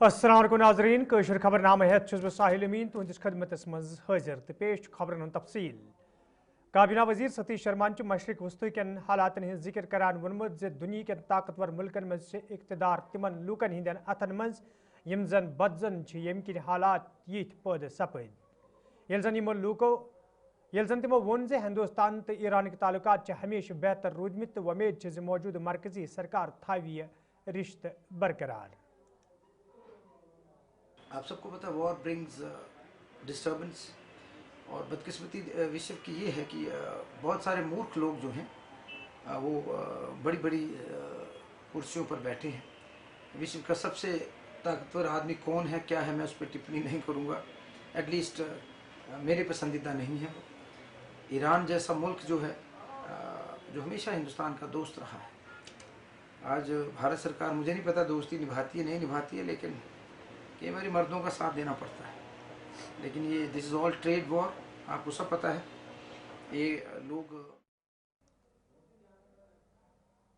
अस्सलाम वालेकुम नाज़रीन कशर खबरनामे हेत छुस बह साहिल अमीन तुहंदिस खदमतस मज हाजिर तो पेश खबरन हूं तफसील। काबीना वजीर सतीश शर्मा मशरक वस्तु कन हालातन हिंद जिक्र करान वोनमुत जे दुनिया के ताकतवर मुल्कन मज इक़्तिदार तिमन लूकन हिंदन अथन मज यम जन बदजन यम किन हालात यिथ पैद सपद येल जन यमो लूको येल जन तिमो वोन जे हिंदुस्तान तो ईरान के ताल्लुकात हमेशा बेहतर रूदमित तो वमेद जे मौजूद मरकजी सरकार थावी रिश्त बरकरार। आप सबको पता है वॉर ब्रिंग्स डिस्टर्बेंस और बदकिस्मती विश्व की ये है कि बहुत सारे मूर्ख लोग जो हैं वो बड़ी बड़ी कुर्सियों पर बैठे हैं। विश्व का सबसे ताकतवर आदमी कौन है क्या है मैं उस पर टिप्पणी नहीं करूँगा, एटलीस्ट मेरे पसंदीदा नहीं है। ईरान जैसा मुल्क जो है जो हमेशा हिंदुस्तान का दोस्त रहा है, आज भारत सरकार मुझे नहीं पता दोस्ती निभाती है नहीं निभाती है, लेकिन कई बार मर्दों का साथ देना पड़ता है। लेकिन ये this is all trade war, आपको सब पता है। ये लोग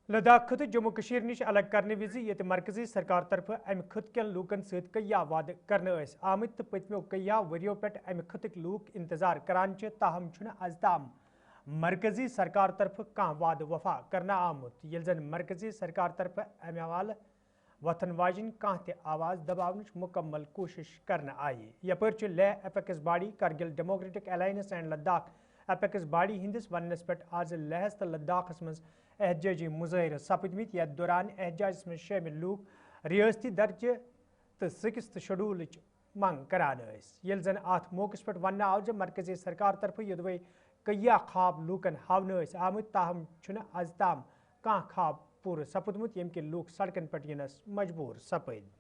लद्दाख खत जम्मू कशीर निश अलग करने विज ये मरकजी सरकार तरफ अमि खत के लूकन सत कया वाद करने आमत तो पतमो कया वरियो पे अमि खतक लूक इंतजार करान ताहम आज ताम मरकजी सरकार तरफ कह वाद वफा करना आमुत ये जन मरकजी सरकार तरफ अमि हवाल वथन वाजिन कह त आवाज दबावन मुकम्मल कोशिश करना आई। यपर ले apex body Kargil democratic alliance and Ladakh apex body हिंदिस वनस पे आज लहस तो लद्दाखस मज एहतजाजी मुजाहर सपदमित यथ दौरान एहतजाज में शामिल लूक रियासती दर्जे तो 6th शेड्यूल मंग करान ये जन अत मौके पे वन आव जो मरकजी सरकार तरफ युदवे कया खाब लूकन हावन आमुत ताहम आज ताम कह खाब पूरे सपदमुत यम के लूक सड़कन पे यनस मजबूर सपद।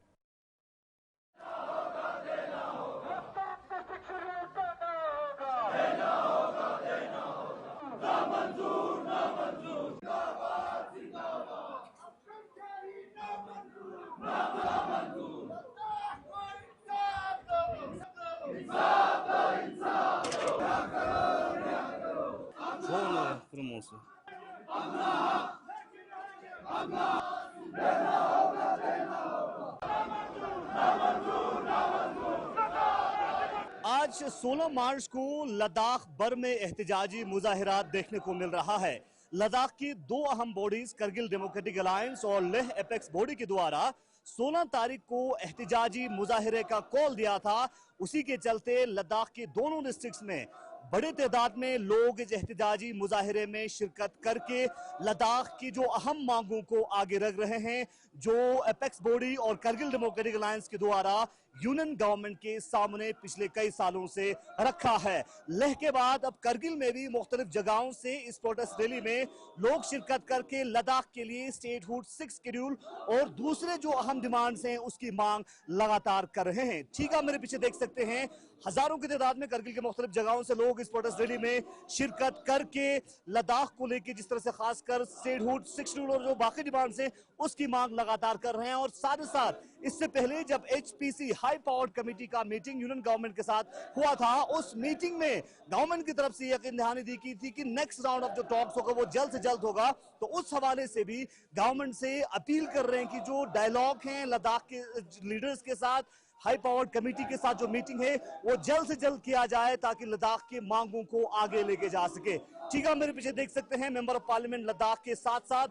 आज 16 मार्च को लद्दाख भर में एहतजाजी मुजाहिरात देखने को मिल रहा है। लद्दाख की दो अहम बॉडीज करगिल डेमोक्रेटिक अलायंस और लेह एपेक्स बॉडी के द्वारा 16 तारीख को एहतजाजी मुजाहिरे का कॉल दिया था। उसी के चलते लद्दाख के दोनों डिस्ट्रिक्ट्स में बड़े तादाद में लोग इस एहतजाजी मुजाहिरे में शिरकत करके लद्दाख की जो अहम मांगों को आगे रख रहे हैं, जो एपेक्स बॉडी और करगिल डेमोक्रेटिक अलायंस के द्वारा यूनियन गवर्नमेंट के सामने पिछले कई सालों से रखा है। लेह के बाद अब करगिल में भी मुख्तलिफ जगहों से इस प्रोटेस्ट रैली में लोग शिरकत करके लद्दाख के लिए स्टेटहुड 6 शेड्यूल और दूसरे जो अहम डिमांड्स हैं उसकी मांग लगातार कर रहे हैं। ठीक है, मेरे पीछे देख सकते हैं हजारों की तादाद में करगिल के मुख्तलिफ जगहों से लोग इस प्रोटेस्ट रैली में शिरकत करके लद्दाख को लेकर जिस तरह से खासकर स्टेटहुड 6 शेड्यूल और जो बाकी डिमांड्स हैं उसकी मांग लगातार कर रहे हैं। और साथ ही साथ इससे पहले जब HPC हाई पावर्ड कमेटी का मीटिंग यूनियन गवर्नमेंट के साथ हुआ था, उस मीटिंग में गवर्नमेंट की तरफ से यकीन दहानी दी की थी कि नेक्स्ट राउंड ऑफ जो टॉक्स होगा वो जल्द से जल्द होगा। तो उस हवाले से भी गवर्नमेंट से अपील कर रहे हैं कि जो डायलॉग हैं लद्दाख के लीडर्स के साथ, हाई पावर्ड कमेटी के साथ जो मीटिंग है वो जल्द से जल्द किया जाए ताकि लद्दाख के मांगों को आगे लेके जा सके। ठीक है, मेरे पीछे देख सकते हैं मेंबर ऑफ पार्लियामेंट लद्दाख के साथ साथ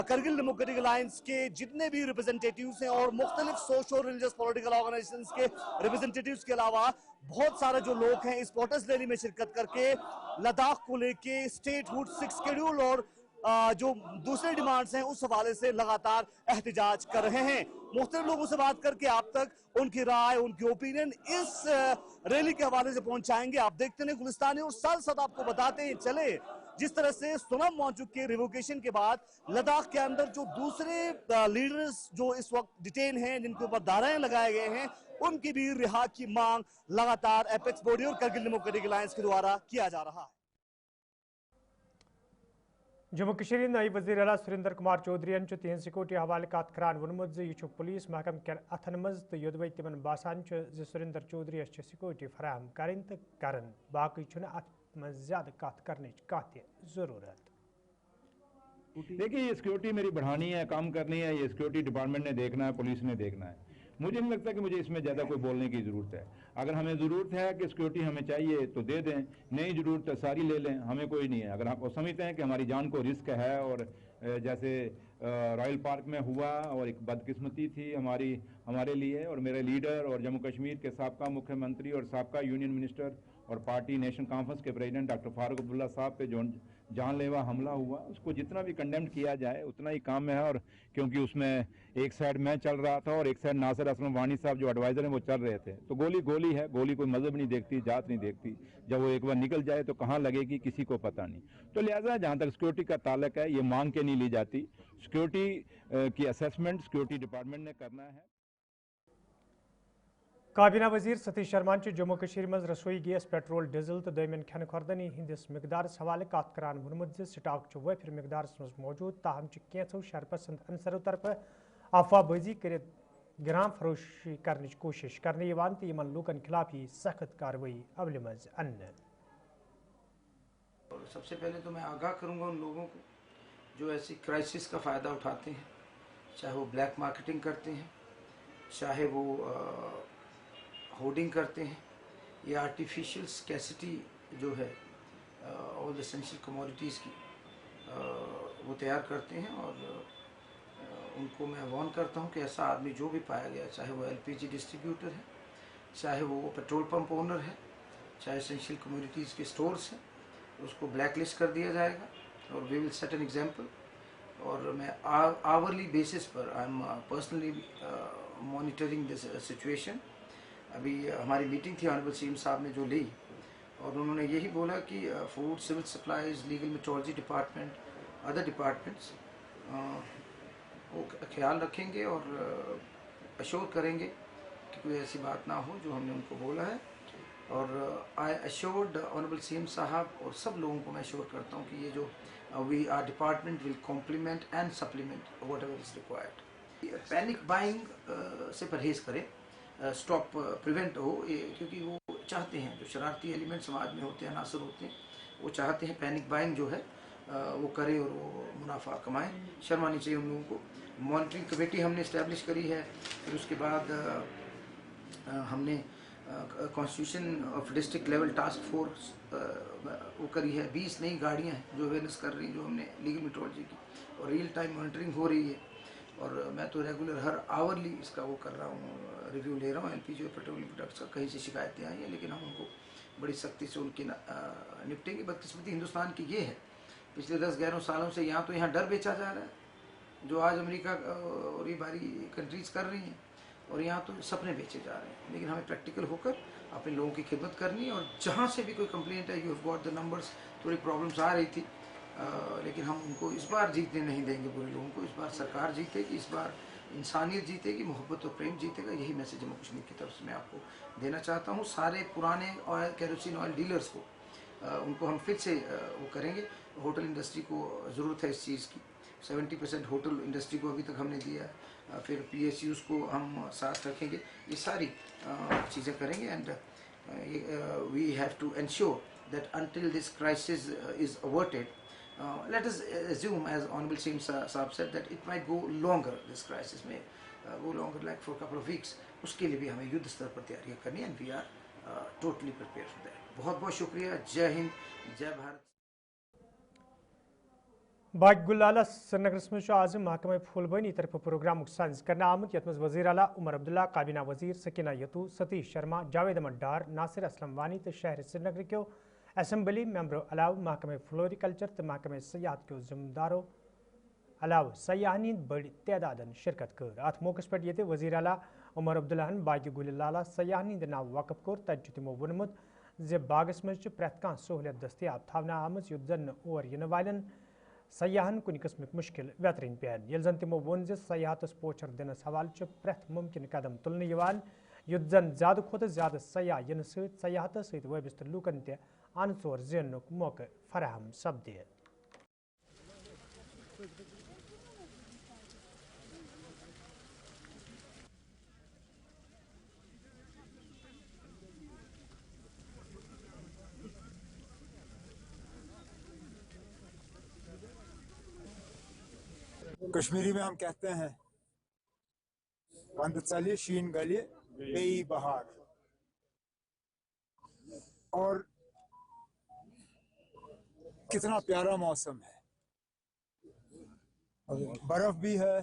करगिल डेमोक्रेटिक अलायंस के जितने भी रिप्रेजेंटेटिव्स हैं और मुख्तलिफ सोशल रिलीजियस पॉलिटिकल ऑर्गेनाइजेशंस के रिप्रेजेंटेटिव्स के अलावा बहुत सारे जो लोग हैं इस प्रोटेस्ट रैली में शिरकत करके लद्दाख को लेके स्टेटहुड 6 शेड्यूल और जो दूसरे डिमांड्स हैं उस हवाले से लगातार एहतजाज कर रहे हैं। मुख्तलिफ लोगों से बात करके आप तक उनकी राय, उनकी ओपिनियन इस रैली के हवाले से पहुंचाएंगे। आप देखते हैं गुलिस्तानी और साथ साथ आपको बताते हैं चले जिस तरह से सोनम वांगचुक के रिवोकेशन के बाद लद्दाख के अंदर जो दूसरे लीडर्स जो इस वक्त डिटेन हैं, जिनके ऊपर धाराएं लगाए गए हैं, उनकी भी रिहा की मांग लगातार एपेक्स बॉडी और करगिल डेमोक्रेटिक अलायंस के द्वारा किया जा रहा है। जम्मू कश्मीर नायब वज़ीर आला सुरेंद्र कुमार चौधरी तिहन सिक्योरिटी हवाले कत करान वोनमुत यह पुलिस महकम के अथन मज तो योदवे तिमन बासान सुरेंद्र चौधरी सिक्योरिटी फराहम करें तो करन बाकी अत मज ज्यादा कत करने कत जरूरत। देखिए ये सिक्योरिटी मेरी बढ़ानी है, कम करनी है, ये सिक्योरिटी डिपार्टमेंट ने देखना है, पुलिस ने देखना है। मुझे नहीं लगता कि मुझे इसमें ज़्यादा कोई बोलने की ज़रूरत है। अगर हमें ज़रूरत है कि सिक्योरिटी हमें चाहिए तो दे दें, नहीं ज़रूरत है सारी ले लें, हमें कोई नहीं है। अगर आप समझते हैं कि हमारी जान को रिस्क है और जैसे रॉयल पार्क में हुआ और एक बदकिस्मती थी हमारे लिए और मेरे लीडर और जम्मू कश्मीर के साबका मुख्यमंत्री और साबका यूनियन मिनिस्टर और पार्टी नेशनल कॉन्फ्रेंस के प्रेसिडेंट डॉक्टर फारूक अब्दुल्ला साहब पे जो जानलेवा हमला हुआ, उसको जितना भी कंडेम किया जाए उतना ही काम है। और क्योंकि उसमें एक साइड मैं चल रहा था और एक साइड नासिर असलम वानी साहब जो एडवाइज़र हैं वो चल रहे थे, तो गोली है, गोली कोई मज़हब नहीं देखती, जात नहीं देखती। जब वो एक बार निकल जाए तो कहाँ लगेगी किसी को पता नहीं। तो लिहाजा जहाँ तक सिक्योरिटी का ताल्लुक है, ये मांग के नहीं ली जाती। सिक्योरिटी की असेसमेंट सिक्योरिटी डिपार्टमेंट ने करना है। काबीना वजीर सतीश शर्मा जम्मू कश्मीर मज रसोई गैस पेट्रोल डीजल तो दमिन खन खुर्दनी हंदिस मिकदारस हवाले कत करान वोनमुत स्टाक वफिर मिकदारस मज मौजूद, ताहम कैंसो शरपसंद अनसरों तरफ अफवाहबाजी कर गिराम फरोशी करने की कोशिश करने तो इन लूकन खिलाफ ही सख्त कार्रवाई अमल मज अन्न। सबसे पहले तो मैं आगाह करूंगा उन लोगों को जो ऐसी क्राइसिस का फ़ायदा उठाते हैं, चाहे वो ब्लैक मार्केटिंग करते हैं, चाहे वो होर्डिंग करते हैं, या आर्टिफिशियल स्कैसिटी जो है ऑल एसेंशियल कमोडिटीज़ की वो तैयार करते हैं। और उनको मैं वार्न करता हूं कि ऐसा आदमी जो भी पाया गया, चाहे वो एलपीजी डिस्ट्रीब्यूटर है, चाहे वो पेट्रोल पंप ओनर है, चाहे एसेंशियल कमोडिटीज़ के स्टोर्स हैं, उसको ब्लैक लिस्ट कर दिया जाएगा और we will set an example. और मैं आवरली बेसिस पर I am personally monitoring this situation. अभी हमारी मीटिंग थी ऑनरेबल सीएम साहब ने जो ली, और उन्होंने यही बोला कि food, civil supplies, legal metrology department, other departments वो ख्याल रखेंगे और अश्योर करेंगे कि कोई ऐसी बात ना हो जो हमने उनको बोला है। और आई अश्योर्ड ऑनरेबल सीएम साहब और सब लोगों को मैं अश्योर करता हूँ कि ये जो we are department will complement and supplement whatever is required. Panic buying से परहेज करें, स्टॉप प्रिवेंट हो, क्योंकि वो चाहते हैं, जो शरारती एलिमेंट समाज में होते हैं, अनासर होते हैं, वो चाहते हैं पैनिक बाइंग जो है वो करे और वो मुनाफा कमाएं। शर्म आनी चाहिए उन लोगों को। मॉनिटरिंग कमेटी हमने इस्टेब्लिश करी है, फिर उसके बाद हमने constitution of district level task force वो करी है। 20 नई गाड़ियाँ हैं जो अवेयरनेस कर रही हैं, जो हमने लीगल मेट्रोलॉजी की, और रियल टाइम मॉनिटरिंग हो रही है। और मैं तो रेगुलर हर आवरली इसका वो कर रहा हूँ, रिव्यू ले रहा हूँ एलपीजी और पेट्रोलियम प्रोडक्ट्स का। कहीं से शिकायतें आई हैं लेकिन हम उनको बड़ी सख्ती से उनकी निपटेंगे। बदकिस्मती हिंदुस्तान की ये है, पिछले 10-11 सालों से यहाँ तो यहाँ डर बेचा जा रहा है, जो आज अमेरिका और ये बारी कंट्रीज़ कर रही हैं, और यहाँ तो सपने बेचे जा रहे हैं। लेकिन हमें प्रैक्टिकल होकर अपने लोगों की खिदमत करनी है। और जहाँ से भी कोई कंप्लेंट है, you have got the numbers, थोड़ी प्रॉब्लम्स आ रही थी, लेकिन हम उनको इस बार जीतने नहीं देंगे बुरे लोगों को। इस बार सरकार जीतेगी, इस बार इंसानियत जीतेगी, मोहब्बत और प्रेम जीतेगा। यही मैसेज जम्मू कश्मीर की तरफ से मैं आपको देना चाहता हूँ। सारे पुराने ऑयल, केरोसिन ऑयल डीलर्स को उनको हम फिर से वो करेंगे। होटल इंडस्ट्री को ज़रूरत है इस चीज़ की, 70% होटल इंडस्ट्री को अभी तक हमने दिया है। फिर PSUs को हम साथ रखेंगे, ये सारी चीज़ें करेंगे। And we have to ensure that until this crisis is averted, let us assume, as Honorable Singh Saab said, that it might go longer. This crisis may go longer, like for a couple of weeks. उसके लिए भी हमें युद्ध स्तर पर तैयारियां करनी है, and we are totally prepared for that. बहुत बहुत शुक्रिया। जय हिंद, जय भारत। बागुलाला श्रीनगरस मज आज महकमा फुलबनी तरफ प्रोग्राम साइंस करना आमुत, यत मज वज़ीर आला उमर अब्दुल्ला, काबीना वजीर सकीना यतू, सतीश शर्मा, जावेद अहमद डार, नासिर असलम वानी तो शहर श्रीनगर के असम्बली मेंबरों अलाव महकमा फ्लोरिकल्चर तो महकमा सयाहत के जिम्मेदारों अलाव सयाहनी बड़ी तादाद शिरकत कर। अत मौके पे ये वज़ीर आला उमर अब्दुल्ला बागुलाला सयाहनी नाव वक़फ कोर, तत तमो वोनमुत जे बागस मज प्रेत कह सहूलियत दस्तियाब थावना आमज युत जन और इन वालन सयाहन कुन किस्म मुश्किल वेतरन पेन। ये जन तमो वोन जे सयाहतस पोचर दिनस हवाले प्रेत मुमकिन कदम तुलने युत जन ज्यादा खोत ज्यादा सयाह इन सयाहत सत वबस्त लूकन ते अनसोर जेनुक मौके फराहम सपदे। कश्मीरी में हम कहते हैं Bandasali Sheen Gully, Bei Bahar. और कितना प्यारा मौसम है, बर्फ भी है,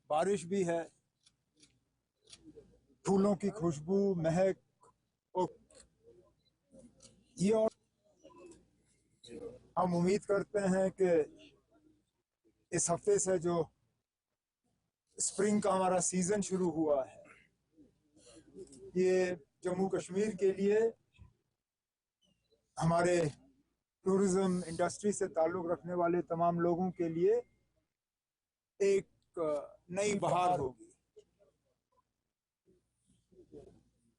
बारिश भी है, फूलों की खुशबू, महक, और ये और हम उम्मीद करते हैं कि इस हफ्ते से जो स्प्रिंग का हमारा सीजन शुरू हुआ है, ये जम्मू कश्मीर के लिए हमारे टूरिज्म इंडस्ट्री से ताल्लुक़ रखने वाले तमाम लोगों के लिए एक नई बहार होगी।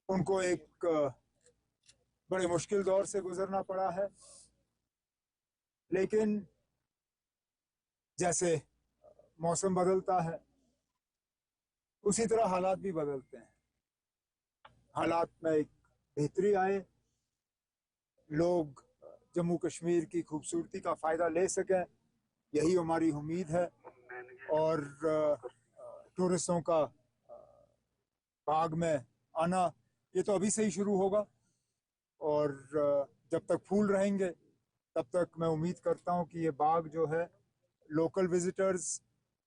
उनको एक बड़े मुश्किल दौर से गुजरना पड़ा है, लेकिन जैसे मौसम बदलता है उसी तरह हालात भी बदलते हैं। हालात में एक बेहतरी आए, लोग जम्मू कश्मीर की खूबसूरती का फ़ायदा ले सकें, यही हमारी उम्मीद है। और टूरिस्टों का बाग में आना ये तो अभी से ही शुरू होगा, और जब तक फूल रहेंगे तब तक मैं उम्मीद करता हूँ कि ये बाग जो है लोकल विजिटर्स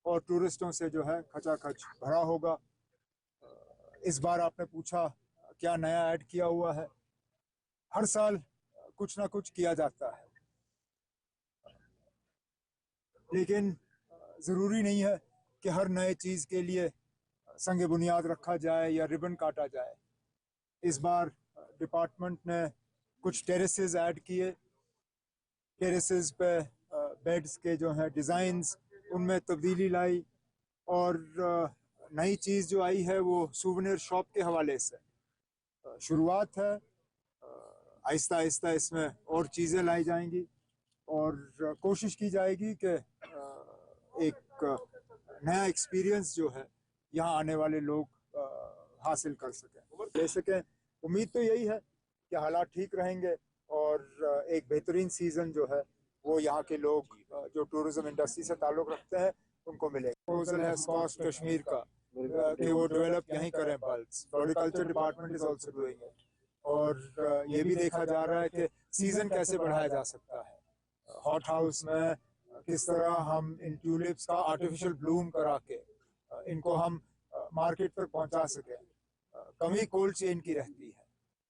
और टूरिस्टों से जो है खचाखच भरा होगा। इस बार आपने पूछा क्या नया ऐड किया हुआ है। हर साल कुछ ना कुछ किया जाता है, लेकिन ज़रूरी नहीं है कि हर नए चीज़ के लिए संग बुनियाद रखा जाए या रिबन काटा जाए। इस बार डिपार्टमेंट ने कुछ टेरेसेस ऐड किए, टेरेसेस पे बेड्स के जो हैं डिज़ाइंस उनमें तब्दीली लाई, और नई चीज़ जो आई है वो सूवनियर शॉप के हवाले से शुरुआत है। आहिस्ता आहिस्ता इसमें और चीज़ें लाई जाएंगी और कोशिश की जाएगी कि एक नया एक्सपीरियंस जो है यहाँ आने वाले लोग हासिल कर सकें, ले सकें। उम्मीद तो यही है कि हालात ठीक रहेंगे और एक बेहतरीन सीज़न जो है वो यहाँ के लोग जो टूरिज्म इंडस्ट्री से ताल्लुक़ रखते हैं उनको मिलेगा। प्रपोजल है स्कॉच कश्मीर का कि वो डेवलप यहीं करें bulbs. Floriculture department is also doing it, और ये भी देखा जा रहा है कि सीज़न कैसे बढ़ाया जा सकता है। हॉट हाउस में किस तरह हम इन ट्यूलिप्स का आर्टिफिशियल ब्लूम करा के इनको हम मार्केट तक पहुंचा सकें। कमी कोल्ड चेन की रहती है,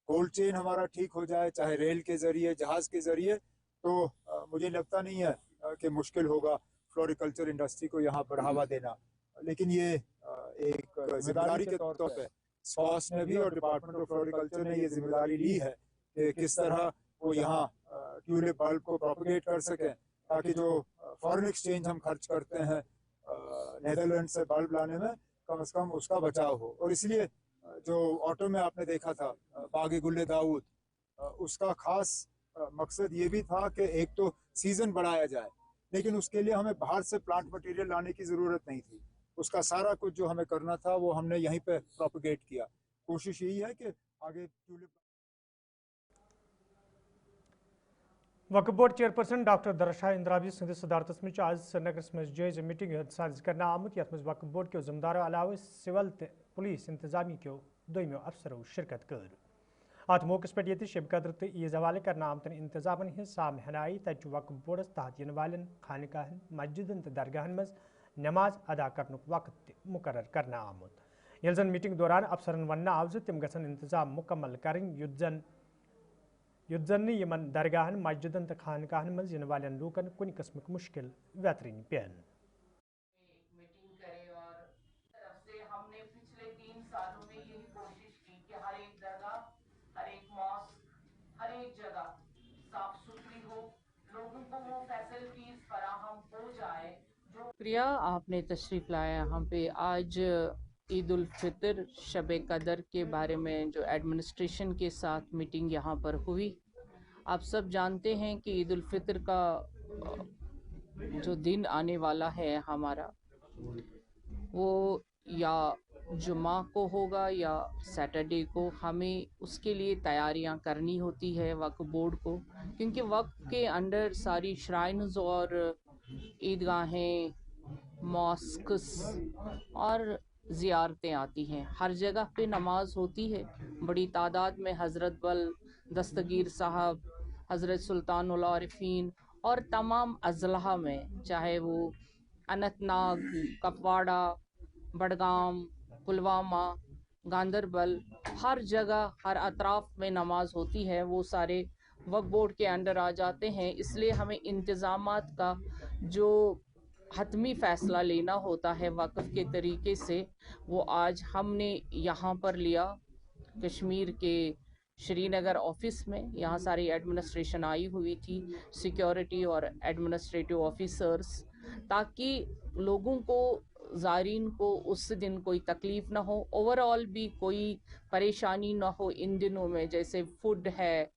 कोल्ड चेन हमारा ठीक हो जाए चाहे रेल के ज़रिए, जहाज़ के ज़रिए, तो मुझे लगता नहीं है कि मुश्किल होगा फ्लोरिकल्चर इंडस्ट्री को यहाँ बढ़ावा देना। लेकिन ये एक जिम्मेदारी के तौर पे स्कॉच ने भी और डिपार्टमेंट ऑफ फ्लोरिकल्चर ने ये जिम्मेदारी ली है कि किस तरह वो यहाँ ट्यूलिप बल्ब को प्रोपगेट कर सकें, ताकि जो फॉरेन एक्सचेंज हम खर्च करते हैं नीदरलैंड से बल्ब लाने में, कम से कम उसका बचाव हो। और इसलिए जो ऑटो में आपने देखा था बाग गुल दाऊद, उसका खास मकसद ये भी था कि एक तो सीज़न बढ़ाया जाए, लेकिन उसके लिए हमें बाहर से प्लांट मटेरियल लाने की ज़रूरत नहीं थी। उसका सारा कुछ जो हमें करना था वो हमने यहीं पे प्रोपगेट किया। कोशिश यही है कि आगे ट्यूलिप। वक्फ बोर्ड चेयरपर्सन डॉक्टर दरशाह इंद्राबी सद सदारत में आज श्रीनगर में जायज़ मीटिंग साज कर आमुत, यथ वक्फ बोर्ड के जिम्मेदारों अलावा सिविल तो पुलिस इंतजामी के दोमियों अफसरों शिरकत कर। अत मौके पे ये शब कदर तो ईज हवाले कर आमतन इंतजामन हज सामहनाई तक वक्फ बोर्डस तहत इन वाल खानकाहन, मस्जिदन तो दरगाहन मज नमाज अदा करनुक वक्त मुकर्रर करना आमुत। ये जन मीटिंग दौरान अफसरन वन आव तम गसन इंतजाम मुकम्मल करें युद्धन यमन दरगाहन, मस्जिदन तो खानकाहन मज इन वाल लूकन कुन किस्म मुश्किल बेहतरीन पेन। मीटिंग करें और तरफ से हमने पिछले 3 सालों में यही कोशिश की कि हर एक दरगाह, हर एक मॉस्क, हर एक जगह साफ सुथरी हो, लोगों को वो फैसिलिटीज फराहम हो जाए जो। प्रिया, आपने तशरीफ लाया हम पे। आज ईद उल फितर शब कदर के बारे में जो एडमिनिस्ट्रेशन के साथ मीटिंग यहाँ पर हुई। आप सब जानते हैं कि ईद उल फितर का जो दिन आने वाला है हमारा, वो या जुमा को होगा या सैटरडे को। हमें उसके लिए तैयारियां करनी होती है वक्फ बोर्ड को, क्योंकि वक्फ के अंडर सारी श्राइन्स और ईदगाहें, मॉस्क्स और ज़ियारतें आती हैं। हर जगह पे नमाज होती है, बड़ी तादाद में हज़रत बल, दस्तगीर साहब, हज़रत सुल्तानुल आरिफीन और तमाम अज़लाहा में, चाहे वो अनंतनाग, कपवाड़ा, बडगाम, पुलवामा, गांदरबल, हर जगह हर अतराफ में नमाज होती है, वो सारे वक्फ बोर्ड के अंडर आ जाते हैं। इसलिए हमें इंतज़ामात का जो हतमी फ़ैसला लेना होता है वक्फ के तरीके से, वो आज हमने यहाँ पर लिया, कश्मीर के श्रीनगर ऑफिस में। यहाँ सारी एडमिनिस्ट्रेशन आई हुई थी, सिक्योरिटी और एडमिनिस्ट्रेटिव ऑफिसर्स, ताकि लोगों को, ज़ायरीन को उस दिन कोई तकलीफ़ ना हो, ओवरऑल भी कोई परेशानी ना हो इन दिनों में। जैसे फूड है,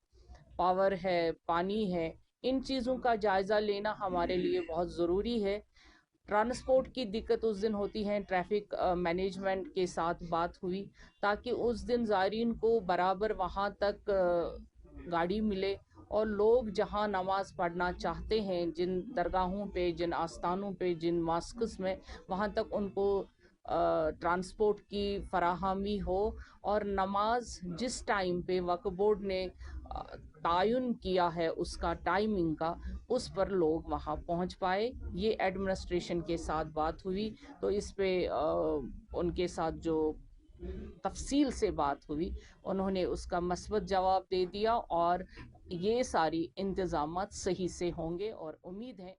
पावर है, पानी है, इन चीज़ों का जायज़ा लेना हमारे लिए बहुत ज़रूरी है। ट्रांसपोर्ट की दिक्कत उस दिन होती है, ट्रैफिक मैनेजमेंट के साथ बात हुई ताकि उस दिन ज़ायरीन को बराबर वहाँ तक गाड़ी मिले और लोग जहाँ नमाज़ पढ़ना चाहते हैं, जिन दरगाहों पे, जिन आस्थानों पे, जिन मॉस्क्स में, वहाँ तक उनको ट्रांसपोर्ट की फराहमी हो और नमाज जिस टाइम पे वक्फ बोर्ड ने तायुन किया है उसका टाइमिंग का, उस पर लोग वहाँ पहुँच पाए। ये एडमिनिस्ट्रेशन के साथ बात हुई तो इस पे उनके साथ जो तफसील से बात हुई, उन्होंने उसका मस्बत जवाब दे दिया और ये सारी इंतज़ामात सही से होंगे और उम्मीद है।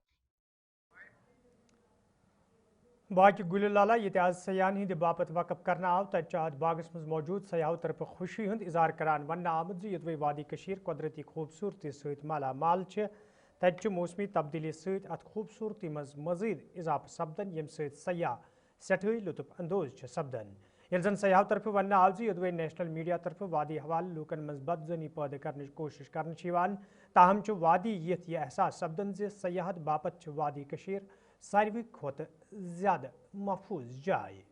बाकी गुल लाला ये आज सयान हिंद बापत वकफ करना आव तत आज बागस मज मौजूद सयाहों तरफ खुशी हंद इजहार करान वन आमद यदवे वादी कशीर कुदरती खूबसूरती सहित माला माल तत मौसमी तब्दीली सहित अत खूबसूरती मज मजीद इजाफ सपदन यम सहित सयाह सठई लुत्फ अंदोज सपदन। यह जन सयाहों तरफ वन आव यदवे नेशनल मीडिया तरफ वादी हवाल लूकन मज बदजनी पैदा करने कोशिश कर ताहम वादी यथ यह एहसास सपदन जे सयाहत बापत वादी कशीर सारवी खोत ज्यादा महफूज जाए।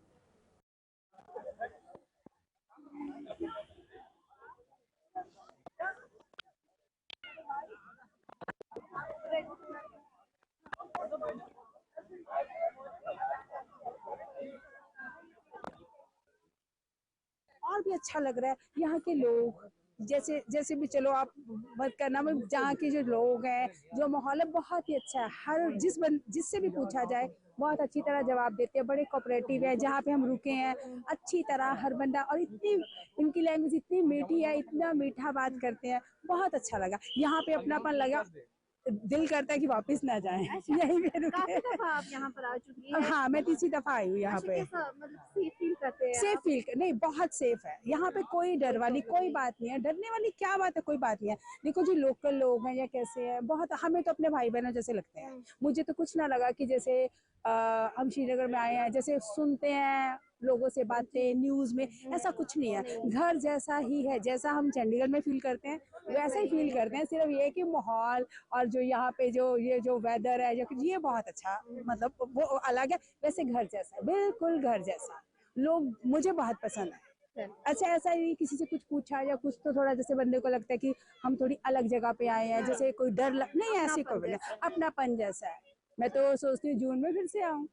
और भी अच्छा लग रहा है यहाँ के लोग, जैसे जैसे भी चलो आप बात करना में, जहाँ के जो लोग हैं, जो माहौल है बहुत ही अच्छा है। हर जिससे भी पूछा जाए बहुत अच्छी तरह जवाब देते हैं, बड़े कोऑपरेटिव है। जहाँ पे हम रुके हैं अच्छी तरह हर बंदा, और इतनी इनकी लैंग्वेज इतनी मीठी है, इतना मीठा बात करते हैं, बहुत अच्छा लगा। यहाँ पे अपनापन लगा, दिल करता है कि वापस ना जाएं। यहीं पे रुके। काफी दफा आप यहाँ पर आ चुकी हैं? हाँ, मैं तीसरी दफा आई हूँ यहाँ पे। मतलब सेफ फील करते हैं? सेफ फील नहीं, बहुत सेफ है यहाँ पे, कोई डर वाली कोई बात नहीं है। डरने वाली क्या बात है, कोई बात नहीं है। देखो जी, लोकल लोग हैं या कैसे हैं, बहुत हमें तो अपने भाई बहनों जैसे लगते हैं। मुझे तो कुछ ना लगा कि जैसे हम श्रीनगर में आए हैं, जैसे सुनते हैं लोगों से बातें न्यूज़ में, ऐसा कुछ नहीं है। घर जैसा ही है, जैसा हम चंडीगढ़ में फील करते हैं वैसा ही फील करते हैं। सिर्फ ये कि माहौल और जो यहाँ पे जो वेदर है, ये बहुत अच्छा, मतलब वो अलग है। वैसे घर जैसा है, बिल्कुल घर जैसा। लोग मुझे बहुत पसंद है। अच्छा, ऐसा नहीं किसी से कुछ पूछा या कुछ, तो थोड़ा जैसे बंदे को लगता है कि हम थोड़ी अलग जगह पे आए हैं, जैसे कोई डर नहीं, ऐसी कोई नहीं, अपनापन जैसा है। मैं तो सोचती हूँ जून में फिर से आऊँ।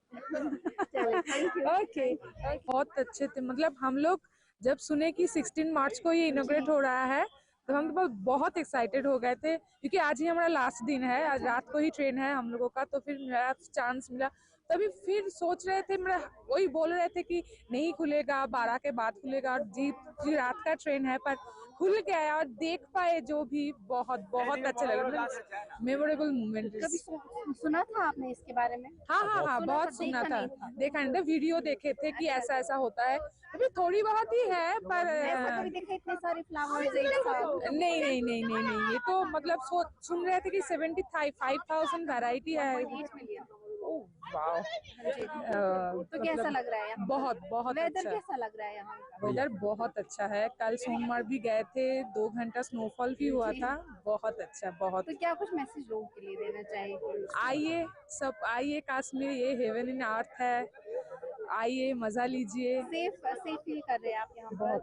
ओके। बहुत अच्छे थे, मतलब हम लोग जब सुने कि 16 मार्च को ये इनॉग्रेट हो रहा है तो हम तो बहुत एक्साइटेड हो गए थे, क्योंकि आज ही हमारा लास्ट दिन है, आज रात को ही ट्रेन है हम लोगों का। तो फिर मेरा चांस मिला, तभी फिर सोच रहे थे, मेरा वही बोल रहे थे कि नहीं खुलेगा, 12 के बाद खुलेगा, और जी रात का ट्रेन है, पर खुल गया और देख पाए जो भी, बहुत बहुत अच्छा लगा। Memorable moment. कभी सुना था आपने इसके बारे में? हाँ, बहुत सुना था, देखा नहीं था, वीडियो देखे थे कि ऐसा ऐसा होता है। अभी थोड़ी बहुत ही है, पर इतने सारे फ्लावर्स नहीं, ये तो मतलब सुन रहे थे कि 75,000 वैरायटी है। तो कैसा लग रहा है? बहुत वेदर अच्छा। कैसा लग रहा है यहाँ? वेदर बहुत अच्छा है। कल सोमवार भी गए थे, 2 घंटा स्नोफॉल भी हुआ था, बहुत अच्छा, बहुत। तो क्या कुछ मैसेज लोगों के लिए देना चाहिए? आइए, सब आइए कश्मीर, ये हेवन इन अर्थ है, आइए मजा लीजिए। सेफ फील कर रहे हैं आप यहाँ पर?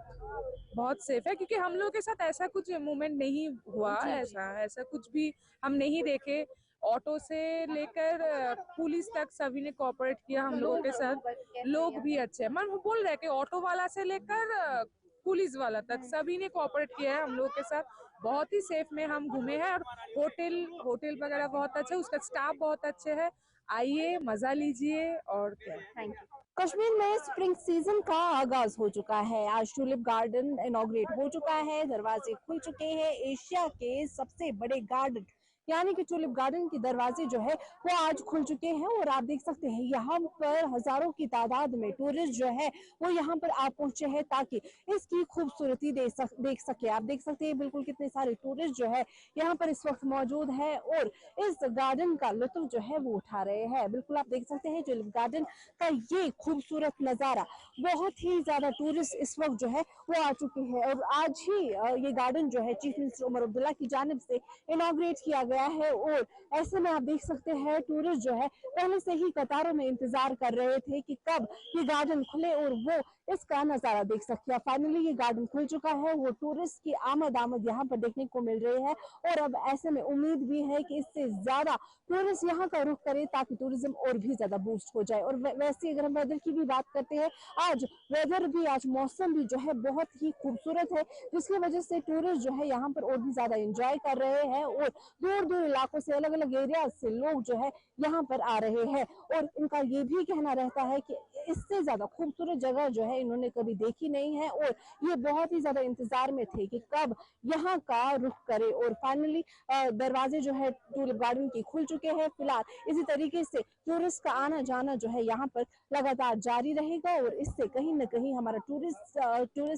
बहुत सेफ है, क्योंकि हम लोग के साथ ऐसा कुछ मोमेंट नहीं हुआ, ऐसा कुछ भी हम नहीं देखे। ऑटो से लेकर पुलिस तक सभी ने कोऑपरेट किया हम लोगों के साथ। लोग भी अच्छे हैं, मैं बोल रहे हैं कि ऑटो वाला से लेकर पुलिस वाला तक सभी ने कोऑपरेट किया है हम लोगों के साथ। बहुत ही सेफ में हम घूमे हैं, और होटल वगैरह बहुत अच्छे, उसका स्टाफ बहुत अच्छे है। आइए मजा लीजिए और क्या। Thank you. कश्मीर में स्प्रिंग सीजन का आगाज हो चुका है। आज टूलिप गार्डन इनॉग्रेट हो चुका है, दरवाजे खुल चुके हैं। एशिया के सबसे बड़े गार्डन यानी कि टूलिप गार्डन के दरवाजे जो है वो आज खुल चुके हैं, और आप देख सकते हैं यहाँ पर हजारों की तादाद में टूरिस्ट जो है वो यहाँ पर आ पहुंचे हैं ताकि इसकी खूबसूरती देख सके। आप देख सकते हैं बिल्कुल कितने सारे टूरिस्ट जो है यहाँ पर इस वक्त मौजूद है और इस गार्डन का लुत्फ जो है वो उठा रहे हैं। बिल्कुल आप देख सकते हैं टूलिप गार्डन का ये खूबसूरत नजारा, बहुत ही ज्यादा टूरिस्ट इस वक्त जो है वो आ चुके हैं, और आज ही ये गार्डन जो है चीफ मिनिस्टर उमर अब्दुल्ला की जानिब से इनॉग्रेट किया गया है। और ऐसे में आप देख सकते हैं टूरिस्ट जो है पहले से ही कतारों में इंतजार कर रहे थे कि कब ये गार्डन खुले और वो इसका नजारा देख सके। फाइनली ये गार्डन खुल चुका है, वो टूरिस्ट की आमद यहाँ पर देखने को मिल रही है, और अब ऐसे में उम्मीद भी है कि इससे ज्यादा टूरिस्ट यहाँ का रुख करे ताकि टूरिज्म और भी ज्यादा बूस्ट हो जाए। और वैसे अगर हम वेदर की भी बात करते हैं, आज वेदर भी, आज मौसम भी जो है बहुत ही खूबसूरत है, जिसकी वजह से टूरिस्ट जो है यहाँ पर और भी ज्यादा एंजॉय कर रहे हैं, और दूर दूर इलाकों से, अलग अलग एरिया से लोग जो है यहाँ पर आ रहे हैं। और इनका ये भी कहना रहता है कि इससे ज्यादा खूबसूरत जगह जो है इन्होंने कभी देखी नहीं है, और ये बहुत ही ज्यादा इंतजार में थे कि कब यहाँ का रुख करे। और फाइनली दरवाजे जो है टूलिप गार्डन के खुल चुके हैं। फिलहाल इसी तरीके से टूरिस्ट का आना जाना जो है यहाँ पर लगातार जारी रहेगा, और इससे कहीं ना कहीं हमारा टूरिस्ट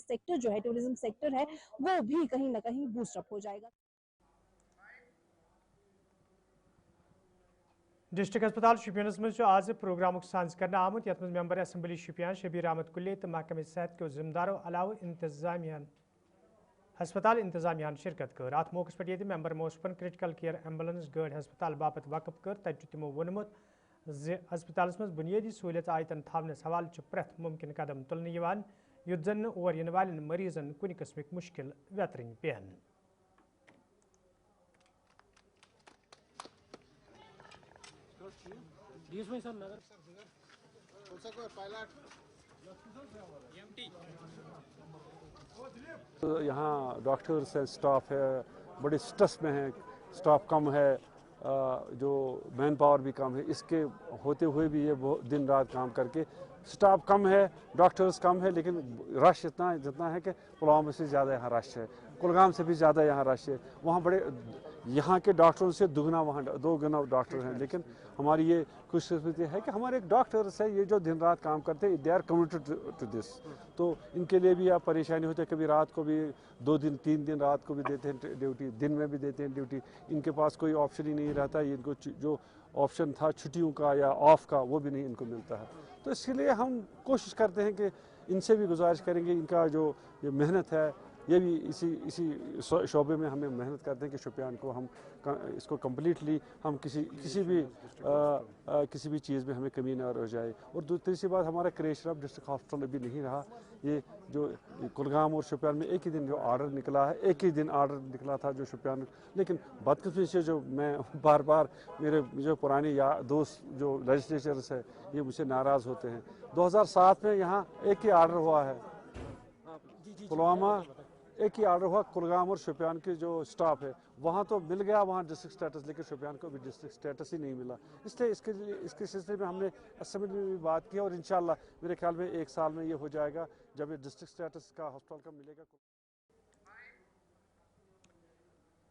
सेक्टर जो है, टूरिज्म सेक्टर है, वो भी कहीं ना कहीं बूस्ट अप हो जाएगा। डिस्ट्रिक्ट अस्पताल शुपियनस मज आज प्रोग्राम सांस करना आमुत यथ मेंबर असम्बली शुपियान शबीर अहमद कुल्ले तो महकमे सेहत के जिम्मेदारों अलाव इंतजामियान हस्पताल इंतजामियान शिरकत कर। अत मौके पे ये मेंबर मोसपन क्रिटिकल केयर एम्बुलेंस गाड़ी हस्पताल बापत वकफ कर। तत तमो वोनमुत हस्पताल मज बुनियादी सहूलियत आयतन थावनस हवाल प्रेथ मुमकिन कदम तुलने युद्ध जन और इन वाल मरीजन कुन किस्मिक मुश्किल वेतरन पेन। तो यहाँ डॉक्टर्स हैं, स्टाफ है, बड़े स्ट्रेस में हैं, स्टाफ कम है, जो मैन पावर भी कम है। इसके होते हुए भी ये दिन रात काम करके, स्टाफ कम है, डॉक्टर्स कम है, लेकिन रश जितना है कि पुलवामा से ज़्यादा यहाँ रश है, कुलगाम से भी ज़्यादा यहाँ रश है। वहाँ बड़े यहाँ के डॉक्टरों से दुगना वहाँ 2 गुना डॉक्टर हैं। लेकिन हमारी ये खुशकिस्मती है कि हमारे एक डॉक्टर्स है, ये जो दिन रात काम करते हैं, they are committed to this. तो इनके लिए भी आप परेशानी होती है, कभी रात को भी 2 दिन 3 दिन रात को भी देते हैं ड्यूटी, दिन में भी देते हैं ड्यूटी। इनके पास कोई ऑप्शन ही नहीं रहता, इनको जो ऑप्शन था छुट्टियों का या ऑफ का वो भी नहीं इनको मिलता है। तो इसके लिए हम कोशिश करते हैं कि इनसे भी गुजारिश करेंगे, इनका जो ये मेहनत है ये भी इसी शोबे में हमें मेहनत करते हैं कि शुपियान को हम इसको कम्प्लीटली हम किसी भी चीज़ में हमें कमी ना रह जाए। और दूसरी बात, हमारा क्रेशरफ डिस्ट्रिक्ट हॉस्पिटल अभी नहीं रहा। ये जो कुलगाम और शुपियान में एक ही दिन जो ऑर्डर निकला है, एक ही दिन ऑर्डर निकला था जो शुपियान, लेकिन बदकिस्मती से जो मैं बार बार मेरे जो पुराने दोस्त जो लेजिस्लेचर्स है ये मुझसे नाराज़ होते हैं। 2007 में यहाँ एक ही ऑर्डर हुआ है, पुलवामा एक ही ऑर्डर हुआ, कुलगाम और शुपियान के जो स्टाफ है वहाँ तो मिल गया वहाँ डिस्ट्रिक्ट स्टेटस, लेकिन शुपियान को भी डिस्ट्रिक्ट स्टेटस ही नहीं मिला। इसलिए इसके सिलसिले में हमने असेंबली में भी बात की, और इंशाल्लाह मेरे ख्याल में 1 साल में ये हो जाएगा जब ये डिस्ट्रिक्ट स्टेटस का हॉस्पिटल का मिलेगा।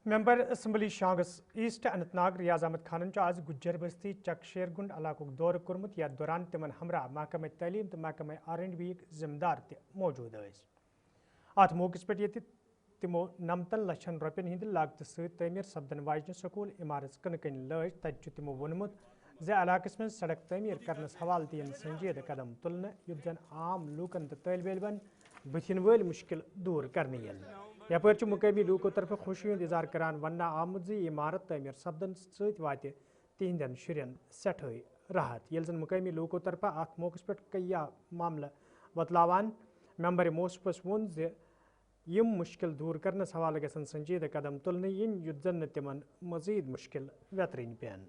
मेंबर असम्बली शांगस ईस्ट अनंतनाग रियाज अहमद खान आज गुज्जर बस्ती चक शेरगुंड इलाक़ दौर कोर्मुत, या दौरान तिमन हमरा महकमे तलीम तो महकमे R&B जिम्मेदार मौजूद। अत मौके पे तमो 19 लक्षन रुपयन हिंद लागत समीर सपदन वाजन स्कूल इमारत कन लज। तत तमो वोनमुत इलाकस में सड़क तमीर करनस हवाल दिन संजीद कदम तुलने युद्ध जन आम लूकन तो तलब इलमन बथिन वल मुश्किल दूर करने यपर मुकामी लूकों तरफ खुशी हूं इजहार करान वन्ना आमुत जी इमारत तमीर सपदन सत वात तिहंदन शुरन सठे राहत। यल जन मुकामी लूकों तरफ अत मौके पे कई मामला बतलावान मेंबर मोसपस वोन یم مشکل دور کرنس حوالہ گژھن سنجیدہ قدم تلنہ ین یُتھ زن نہ تمن مزید مشکل ویترین پین.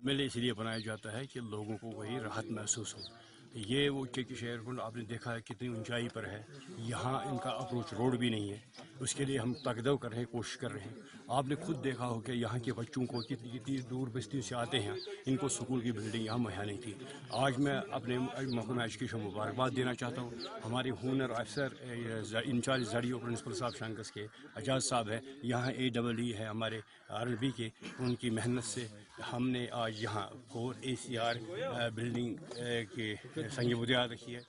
میلے اس لیے بنایا جاتا ہے کہ لوگوں کو وہی راحت محسوس ہو. یہ وہ چیکی شہر کو آپ نے دیکھا ہے کتنی اونچائی پر ہے, یہاں ان کا اپروچ روڈ بھی نہیں ہے, اس کے لیے ہم تقدو کر رہے ہیں, کوشش کر رہے ہیں. آپ نے خود دیکھا ہو کہ یہاں کے بچوں کو کتنی دور بستیوں سے آتے ہیں, ان کو سکول کی بلڈنگ یہاں مہیا نہیں تھی. آج میں اپنے محکمہ ایجوکیشن مبارکباد دینا چاہتا ہوں. ہمارے ہونر افسر انچارج زڈیو پرنسپل صاحب شنکس کے اعجاز صاحب ہے, یہاں AEE ہے ہمارے RLB کے, ان کی محنت سے ہم نے آج یہاں 4 ACR بلڈنگ کے سنگ بنیاد رکھی ہے.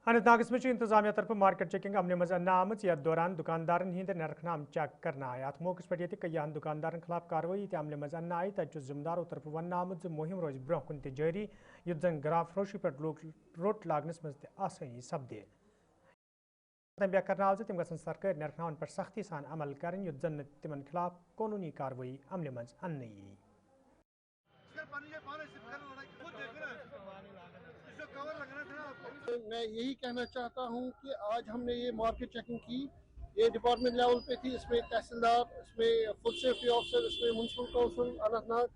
اننت ناگس میں انتظامیہ طرف مارکیٹ چیکنگ عملہ مز انہ آمت یتھ دوران دکاندارن ہند نرخ نام چیک کرنا آئی. ات موقع پہ یہ کئیہن دکاندارن خلاف کاروی تہ عملہ مز انہ آئی. تت ذمہ دارو طرف ون آمت مہم روز برہ کن تہ جاری یتھ زن گراف فروشی پہ روٹ لاگنس مز تہ آسانی سپدے. تنبیہ کرنا تم گھن سرکاری نرخناون پہ سختی سان عمل کریں یتھ زن تمن خلاف قانونی کاروی عملہ مز انہ یی. میں یہی کہنا چاہتا ہوں کہ آج ہم نے یہ مارکیٹ چیکنگ کی, یہ ڈپارٹمنٹ لیول پہ تھی, اس میں تحصیلدار, اس میں فوڈ سیفٹی آفیسر, اس میں میونسپل کونسل اننت ناگ,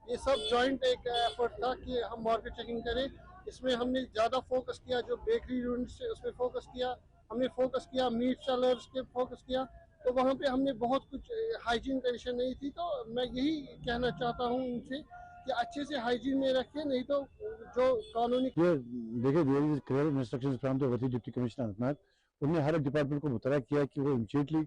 یہ سب جوائنٹ ایک ایفرٹ تھا کہ ہم مارکیٹ چیکنگ کریں. اس میں ہم نے زیادہ فوکس کیا جو بیکری یونٹ سے, اس میں فوکس کیا, ہم نے فوکس کیا میٹ سیلرز کے فوکس کیا. تو وہاں پہ ہم نے بہت کچھ ہائیجین کنڈیشن نہیں تھی. تو میں یہی کہنا چاہتا ہوں ان سے کہ اچھے سے ہائیجین میں رکھیں, نہیں تو جو قانونی دیکھیں clear instruction from the worthy deputy commissioner Anant Nag, انہوں نے ہر ایک ڈپارٹمنٹ کو مطلع کیا کہ وہ امیڈیٹلی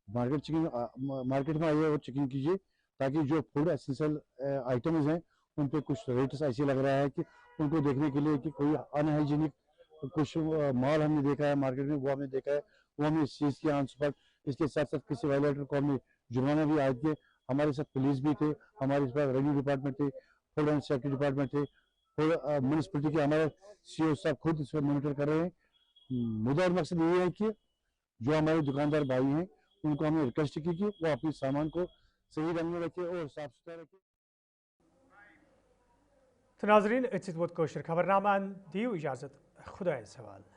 مارکیٹ میں آئیے اور چیکنگ کیجیے, تاکہ جو فوڈ اسینشل آئٹمز ہیں ان پہ کچھ ریٹس ایسے لگ رہا ہے کہ ان کو دیکھنے کے لیے کہ کوئی ان ہائیجینک کچھ مال ہم نے دیکھا ہے مارکیٹ میں, وہ ہم نے دیکھا ہے, وہ ہم نے اس چیز کی آن سپاٹ. اس کے ساتھ ساتھ کسی وائلیٹر کو ہم نے جرمانہ بھی عائد کیے. ہمارے ساتھ پولیس بھی تھے, ہمارے پاس ریونیو ڈپارٹمنٹ تھے, فوڈ اینڈ سیفٹی ڈپارٹمنٹ تھے, میونسپلٹی کے ہمارے CO صاحب خود اس کو مانیٹر کر رہے ہیں. مدعا اور مقصد یہ ہے کہ جو ہمارے دکاندار بھائی ہیں ان کو ہم نے ریکویسٹ کی کہ وہ اپنے سامان کو صحیح رنگ میں رکھے اور صاف ستھرا رکھے. ناظرین اتھ ووت خبر نامہ دیو اجازت, خدایس حوالہ.